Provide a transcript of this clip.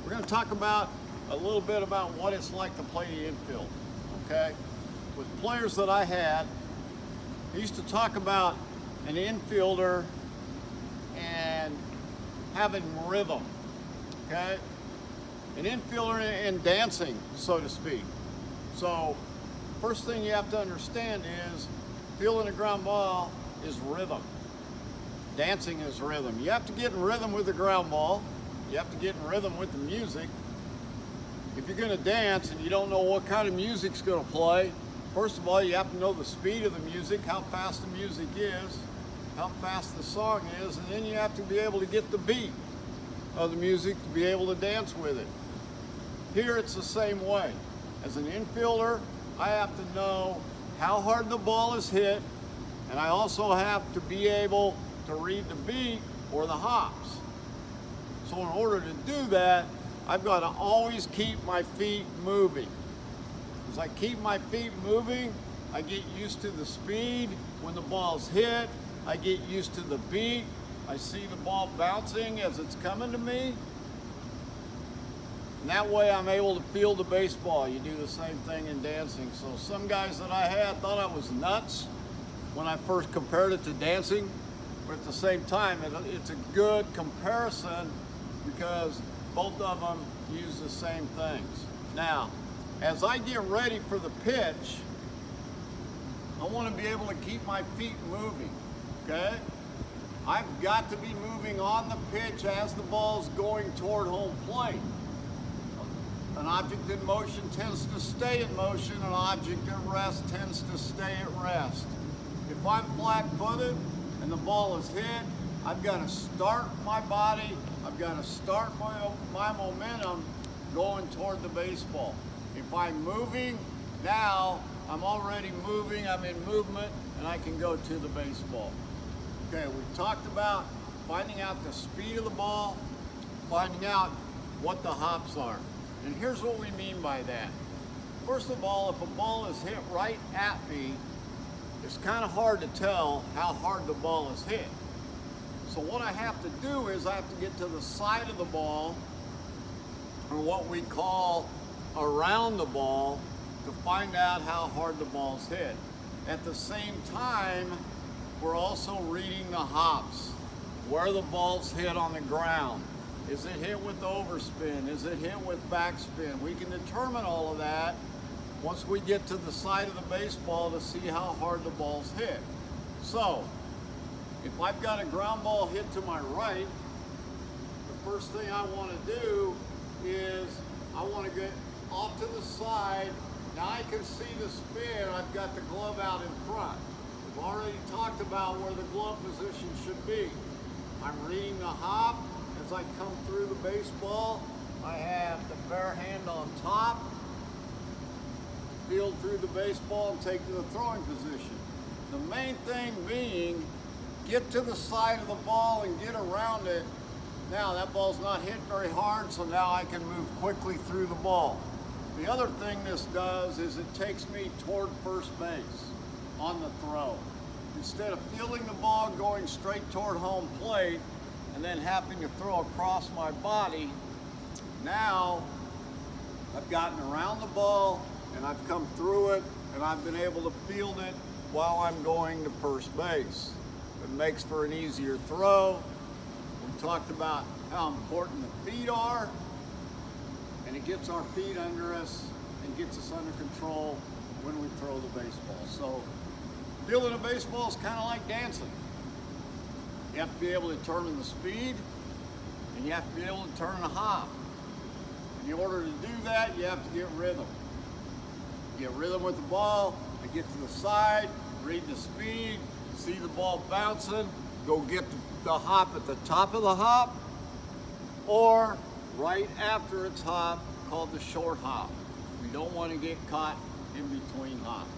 We're going to talk about a little bit about what it's like to play the infield, okay? With players that I had, I used to talk about an infielder and having rhythm, okay? An infielder and dancing, so to speak. So, first thing you have to understand is fielding a ground ball is rhythm. Dancing is rhythm. You have to get in rhythm with the ground ball. You have to get in rhythm with the music. If you're going to dance and you don't know what kind of music's going to play, first of all, you have to know the speed of the music, how fast the music is, how fast the song is, and then you have to be able to get the beat of the music to be able to dance with it. Here it's the same way. As an infielder, I have to know how hard the ball is hit, and I also have to be able to read the beat or the hops. So in order to do that, I've got to always keep my feet moving. As I keep my feet moving, I get used to the speed when the ball's hit. I get used to the beat. I see the ball bouncing as it's coming to me. And that way I'm able to field the baseball. You do the same thing in dancing. So some guys that I had thought I was nuts when I first compared it to dancing. But at the same time, it's a good comparison because both of them use the same things. Now, as I get ready for the pitch, I want to be able to keep my feet moving, okay? I've got to be moving on the pitch as the ball's going toward home plate. An object in motion tends to stay in motion, an object at rest tends to stay at rest. If I'm flat-footed and the ball is hit, I've got to start my body, I've got to start my momentum going toward the baseball. If I'm moving, now I'm already moving, I'm in movement, and I can go to the baseball. Okay, we talked about finding out the speed of the ball, finding out what the hops are. And here's what we mean by that. First of all, if a ball is hit right at me, it's kind of hard to tell how hard the ball is hit. So what I have to do is I have to get to the side of the ball, or what we call around the ball, to find out how hard the ball's hit. At the same time, we're also reading the hops, where the ball's hit on the ground. Is it hit with overspin? Is it hit with backspin? We can determine all of that once we get to the side of the baseball to see how hard the ball's hit. So, if I've got a ground ball hit to my right, the first thing I want to do is I want to get off to the side. Now I can see the spin. I've got the glove out in front. We've already talked about where the glove position should be. I'm reading the hop. As I come through the baseball, I have the bare hand on top, field through the baseball and take to the throwing position. The main thing being, get to the side of the ball and get around it. Now that ball's not hit very hard, so now I can move quickly through the ball. The other thing this does is it takes me toward first base on the throw. Instead of fielding the ball going straight toward home plate and then having to throw across my body, now I've gotten around the ball and I've come through it and I've been able to field it while I'm going to first base. It makes for an easier throw. We talked about how important the feet are, and it gets our feet under us and gets us under control when we throw the baseball. So fielding a baseball is kind of like dancing. You have to be able to determine the speed, and you have to be able to turn the hop. In order to do that, you have to get rhythm. Get rhythm with the ball, I get to the side, read the speed, see the ball bouncing, go get the hop at the top of the hop, or right after its hop, called the short hop. We don't want to get caught in between hops.